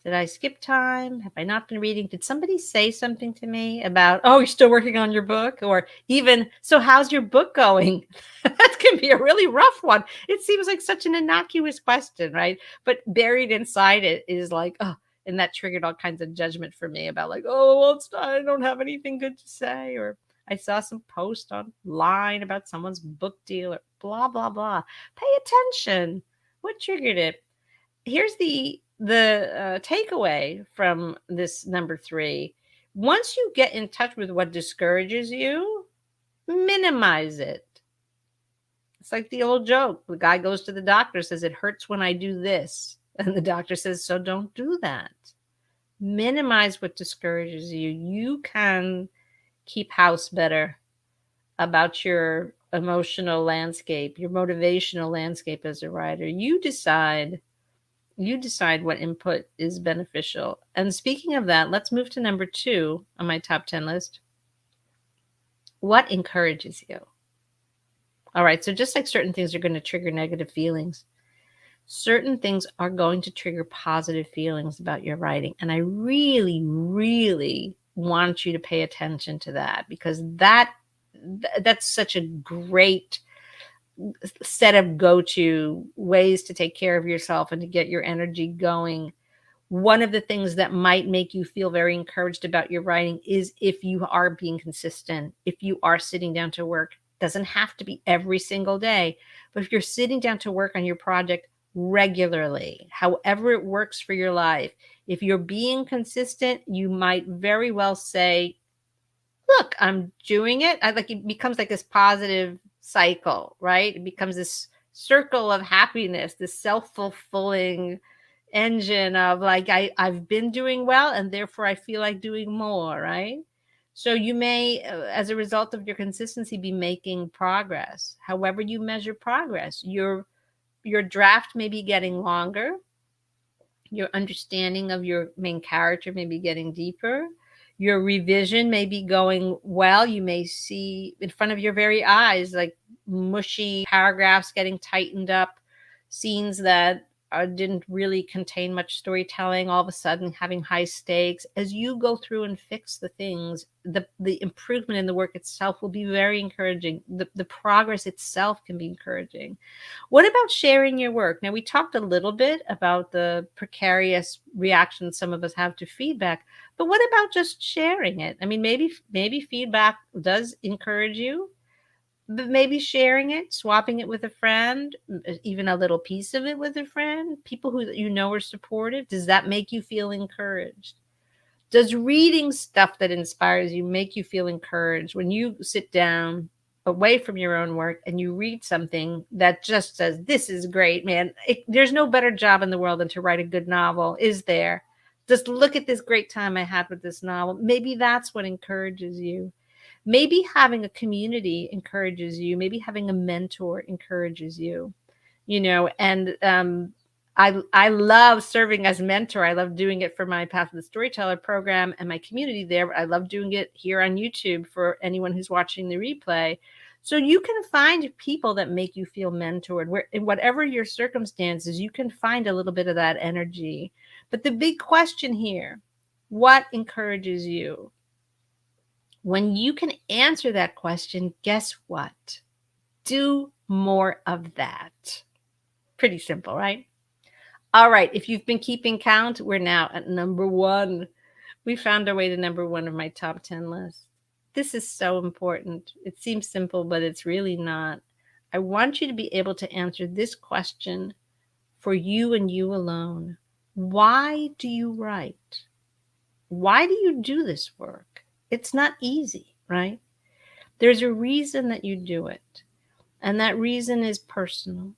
Speaker 1: Did I skip time? Have I not been reading? Did somebody say something to me about, oh, you're still working on your book? Or even, so how's your book going? That can be a really rough one. It seems like such an innocuous question, right? But buried inside it is like, oh, and that triggered all kinds of judgment for me about like, oh, well, I don't have anything good to say. Or I saw some post online about someone's book deal or blah, blah, blah. Pay attention. What triggered it? Here's the takeaway from this number 3. Once you get in touch with what discourages you, minimize it. It's like the old joke. The guy goes to the doctor, says, it hurts when I do this. And the doctor says, so don't do that. Minimize what discourages you. You can keep house better about your emotional landscape, your motivational landscape as a writer. You decide what input is beneficial. And speaking of that, let's move to number 2 on my top 10 list. What encourages you? All right, so just like certain things are going to trigger negative feelings, certain things are going to trigger positive feelings about your writing. And I really, really want you to pay attention to that, because that's such a great set of go-to ways to take care of yourself and to get your energy going. One of the things that might make you feel very encouraged about your writing is if you are being consistent, if you are sitting down to work. Doesn't have to be every single day, but if you're sitting down to work on your project regularly, however it works for your life, if you're being consistent, you might very well say, look, I'm doing it. Like, it becomes like this positive cycle, right? It becomes this circle of happiness, this self-fulfilling engine of like, I've been doing well, and therefore I feel like doing more, right? So you may, as a result of your consistency, be making progress. However you measure progress, your draft may be getting longer. Your understanding of your main character may be getting deeper. Your revision may be going well. You may see in front of your very eyes, like mushy paragraphs getting tightened up, scenes that didn't really contain much storytelling, all of a sudden having high stakes. As you go through and fix the things, the improvement in the work itself will be very encouraging. The progress itself can be encouraging. What about sharing your work? Now, we talked a little bit about the precarious reaction some of us have to feedback, but what about just sharing it? I mean, maybe feedback does encourage you, but maybe sharing it, swapping it with a friend, even a little piece of it with a friend, people who you know are supportive, does that make you feel encouraged? Does reading stuff that inspires you make you feel encouraged when you sit down away from your own work and you read something that just says, this is great, man? There's no better job in the world than to write a good novel, is there? Just look at this great time I had with this novel. Maybe that's what encourages you. Maybe having a community encourages you. Maybe having a mentor encourages you, and I love serving as mentor. I love doing it for my Path of the Storyteller program and my community there. But I love doing it here on YouTube for anyone who's watching the replay. So you can find people that make you feel mentored. Where in whatever your circumstances, you can find a little bit of that energy. But the big question here, what encourages you? When you can answer that question, guess what? Do more of that. Pretty simple, right? All right. If you've been keeping count, we're now at number 1. We found our way to number 1 of my top 10 list. This is so important. It seems simple, but it's really not. I want you to be able to answer this question for you and you alone. Why do you write? Why do you do this work? It's not easy, right? There's a reason that you do it, and that reason is personal.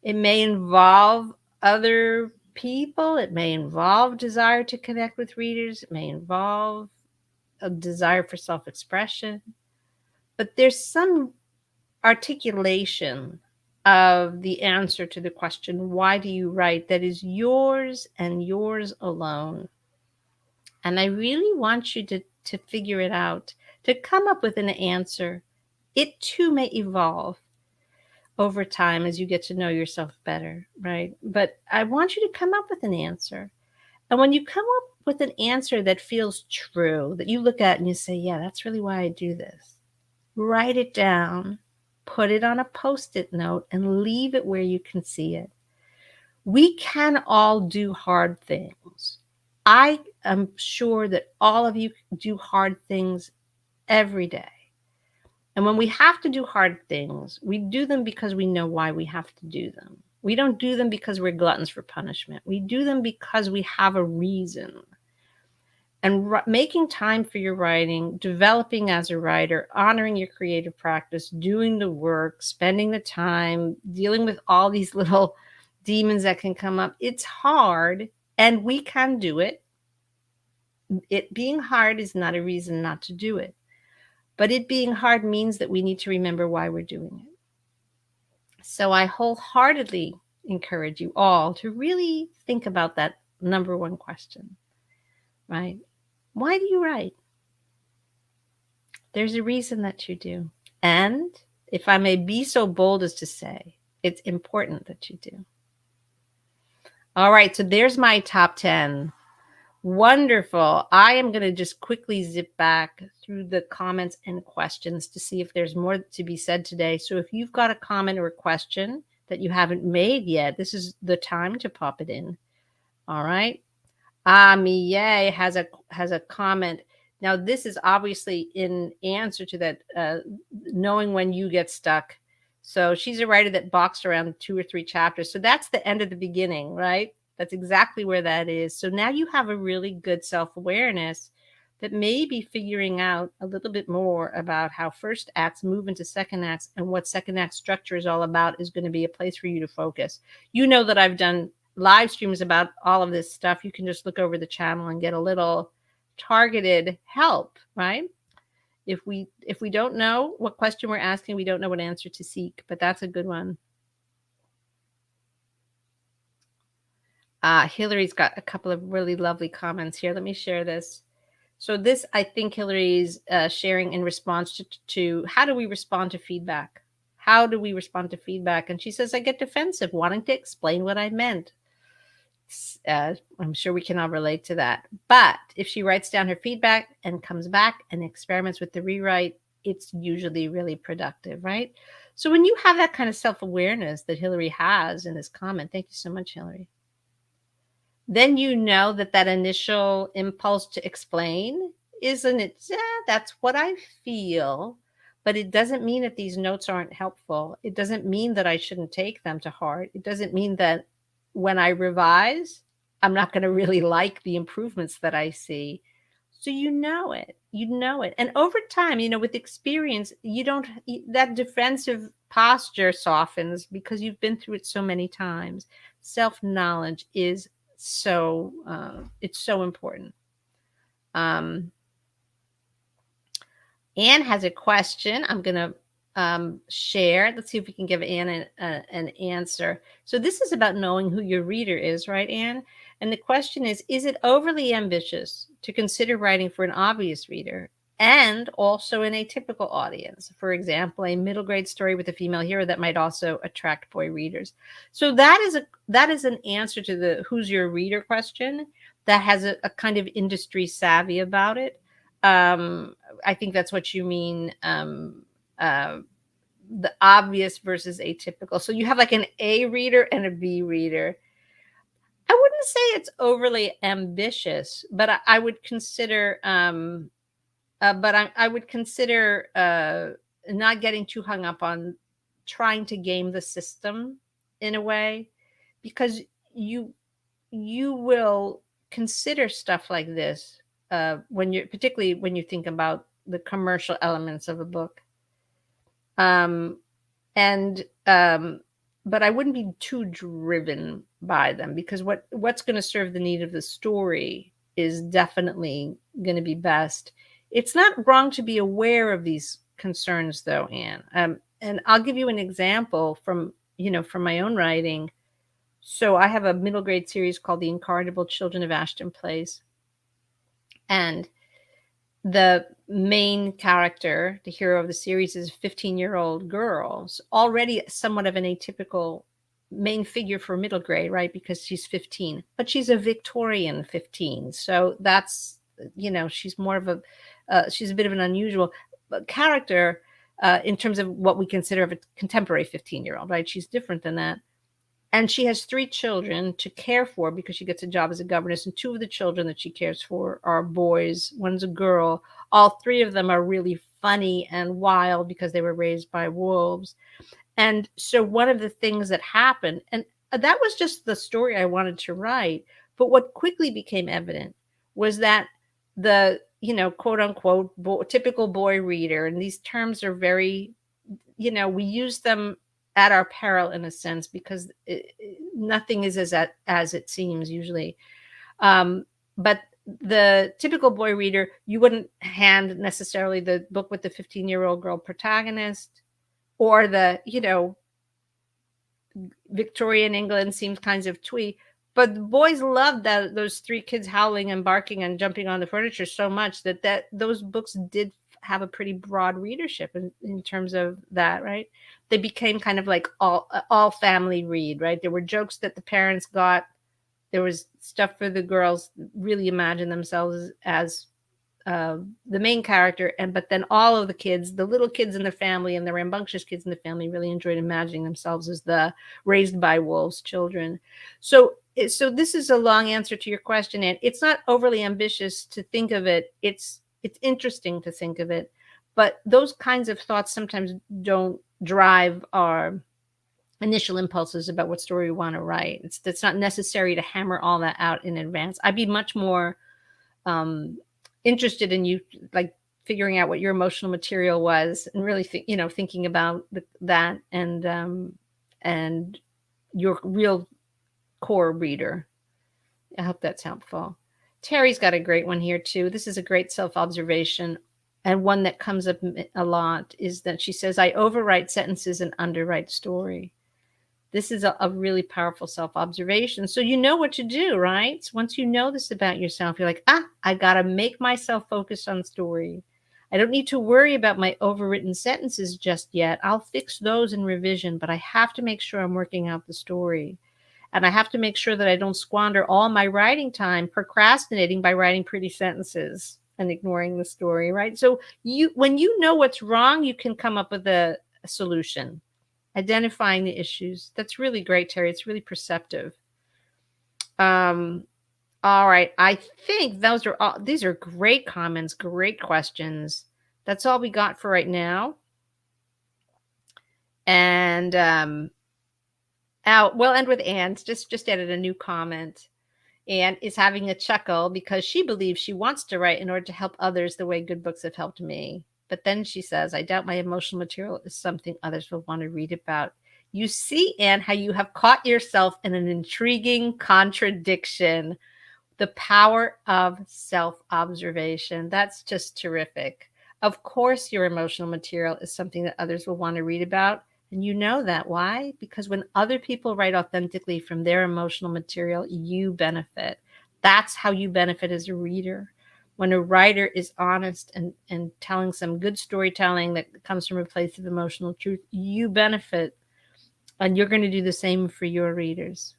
Speaker 1: It may involve other people, it may involve desire to connect with readers, it may involve a desire for self-expression, but there's some articulation of the answer to the question, why do you write, that is yours and yours alone. And I really want you to figure it out, to come up with an answer. It too may evolve over time as you get to know yourself better, right? But I want you to come up with an answer. And when you come up with an answer that feels true, that you look at and you say, yeah, that's really why I do this, write it down, put it on a Post-it note, and leave it where you can see it. We can all do hard things. I am sure that all of you do hard things every day. And when we have to do hard things, we do them because we know why we have to do them. We don't do them because we're gluttons for punishment. We do them because we have a reason. And making time for your writing, developing as a writer, honoring your creative practice, doing the work, spending the time, dealing with all these little demons that can come up, it's hard, and we can do it. It being hard is not a reason not to do it. But it being hard means that we need to remember why we're doing it. So I wholeheartedly encourage you all to really think about that number one question, right? Why do you write? There's a reason that you do. And if I may be so bold as to say, it's important that you do. All right, so there's my top 10. Wonderful. I am going to just quickly zip back through the comments and questions to see if there's more to be said today. So if you've got a comment or a question that you haven't made yet, this is the time to pop it in. All right. Miye has a comment. Now, this is obviously in answer to that, knowing when you get stuck. So she's a writer that boxed around 2 or 3 chapters. So that's the end of the beginning, right? That's exactly where that is. So now you have a really good self-awareness that may be figuring out a little bit more about how first acts move into second acts, and what second act structure is all about is going to be a place for you to focus. You know that I've done live streams about all of this stuff. You can just look over the channel and get a little targeted help, right? If we don't know what question we're asking, we don't know what answer to seek, but that's a good one. Hillary's got a couple of really lovely comments here. Let me share this. So this, I think Hillary's sharing in response to how do we respond to feedback? How do we respond to feedback? And she says, I get defensive, wanting to explain what I meant. I'm sure we can all relate to that. But if she writes down her feedback and comes back and experiments with the rewrite, it's usually really productive, right? So when you have that kind of self-awareness that Hillary has in this comment, thank you so much, Hillary, then you know that that initial impulse to explain, isn't it? Yeah, that's what I feel. But it doesn't mean that these notes aren't helpful. It doesn't mean that I shouldn't take them to heart. It doesn't mean that when I revise, I'm not going to really like the improvements that I see. So you know it. And over time, with experience, that defensive posture softens because you've been through it so many times. Self-knowledge is it's so important. Anne has a question. I'm going to share. Let's see if we can give Anne an answer. So this is about knowing who your reader is, right, Anne? And the question is it overly ambitious to consider writing for an obvious reader and also an atypical audience? For example, a middle grade story with a female hero that might also attract boy readers. So that is an answer to the who's your reader question that has a kind of industry savvy about it. I think that's what you mean. The obvious versus atypical. So you have like an A reader and a B reader. I wouldn't say it's overly ambitious, but I would consider, I would consider not getting too hung up on trying to game the system in a way, because you will consider stuff like this when you're, particularly when you think about the commercial elements of a book. Um, and but I wouldn't be too driven by them, because what's going to serve the need of the story is definitely going to be best. It's not wrong to be aware of these concerns, though, Anne. And I'll give you an example from, from my own writing. So I have a middle grade series called The Incorrigible Children of Ashton Place, and the main character, the hero of the series, is a 15-year-old girl, so already somewhat of an atypical main figure for middle grade, right? Because she's 15, but she's a Victorian 15. So that's, she's more of she's a bit of an unusual character in terms of what we consider of a contemporary 15-year-old, right? She's different than that. And she has 3 children to care for because she gets a job as a governess. And 2 of the children that she cares for are boys. One's a girl. All 3 of them are really funny and wild because they were raised by wolves. And so one of the things that happened, and that was just the story I wanted to write, but what quickly became evident was that the, quote unquote, typical boy reader, and these terms are very, we use them at our peril in a sense, because nothing is as it seems usually. But the typical boy reader, you wouldn't hand necessarily the book with the 15-year-old girl protagonist, or the, Victorian England seems kinds of twee. But the boys loved those 3 kids howling and barking and jumping on the furniture so much that those books did have a pretty broad readership in terms of that, right? They became kind of like all family read, right? There were jokes that the parents got. There was stuff for the girls really imagine themselves as the main character, but then all of the kids, the little kids in the family and the rambunctious kids in the family, really enjoyed imagining themselves as the raised by wolves children. So this is a long answer to your question, and it's not overly ambitious to think of it. It's interesting to think of it, but those kinds of thoughts sometimes don't drive our initial impulses about what story we want to write. It's not necessary to hammer all that out in advance. I'd be much more interested in you, like, figuring out what your emotional material was, and really thinking about that and your real core reader. I hope that's helpful. Terry's got a great one here too. This is a great self-observation, and one that comes up a lot is that she says, I overwrite sentences and underwrite story. This is a really powerful self-observation. So you know what to do, right? So once you know this about yourself, you're like, I got to make myself focus on story. I don't need to worry about my overwritten sentences just yet. I'll fix those in revision, but I have to make sure I'm working out the story. And I have to make sure that I don't squander all my writing time procrastinating by writing pretty sentences and ignoring the story, right? So when you know what's wrong, you can come up with a solution. Identifying the issues. That's really great, Terry. It's really perceptive. All right. I think these are great comments, great questions. That's all we got for right now. And we'll end with Anne's. Just added a new comment. Anne is having a chuckle because she believes she wants to write in order to help others the way good books have helped me. But then she says, I doubt my emotional material is something others will want to read about. You see, Anne, how you have caught yourself in an intriguing contradiction. The power of self-observation. That's just terrific. Of course, your emotional material is something that others will want to read about. And you know that. Why? Because when other people write authentically from their emotional material, you benefit. That's how you benefit as a reader. When a writer is honest and telling some good storytelling that comes from a place of emotional truth, you benefit. And you're going to do the same for your readers.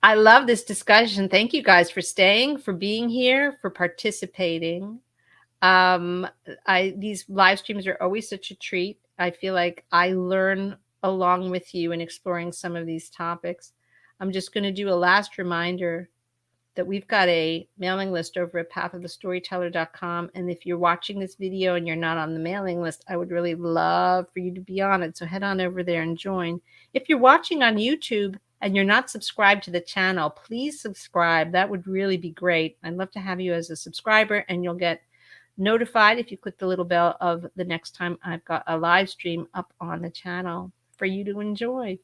Speaker 1: I love this discussion. Thank you guys for staying, for being here, for participating. These live streams are always such a treat. I feel like I learn along with you in exploring some of these topics. I'm just going to do a last reminder that we've got a mailing list over at pathofthestoryteller.com. And if you're watching this video and you're not on the mailing list, I would really love for you to be on it. So head on over there and join. If you're watching on YouTube, and you're not subscribed to the channel, please subscribe. That would really be great. I'd love to have you as a subscriber, and you'll get notified if you click the little bell of the next time I've got a live stream up on the channel for you to enjoy.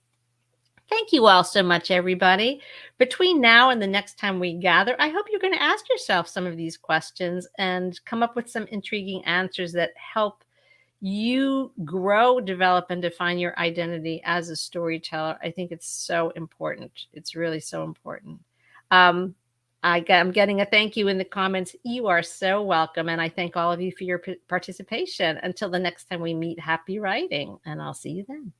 Speaker 1: Thank you all so much, everybody. Between now and the next time we gather, I hope you're going to ask yourself some of these questions and come up with some intriguing answers that help you grow, develop, and define your identity as a storyteller. I think it's so important. It's really so important. I'm getting a thank you in the comments. You are so welcome. And I thank all of you for your participation. Until the next time we meet, happy writing, and I'll see you then.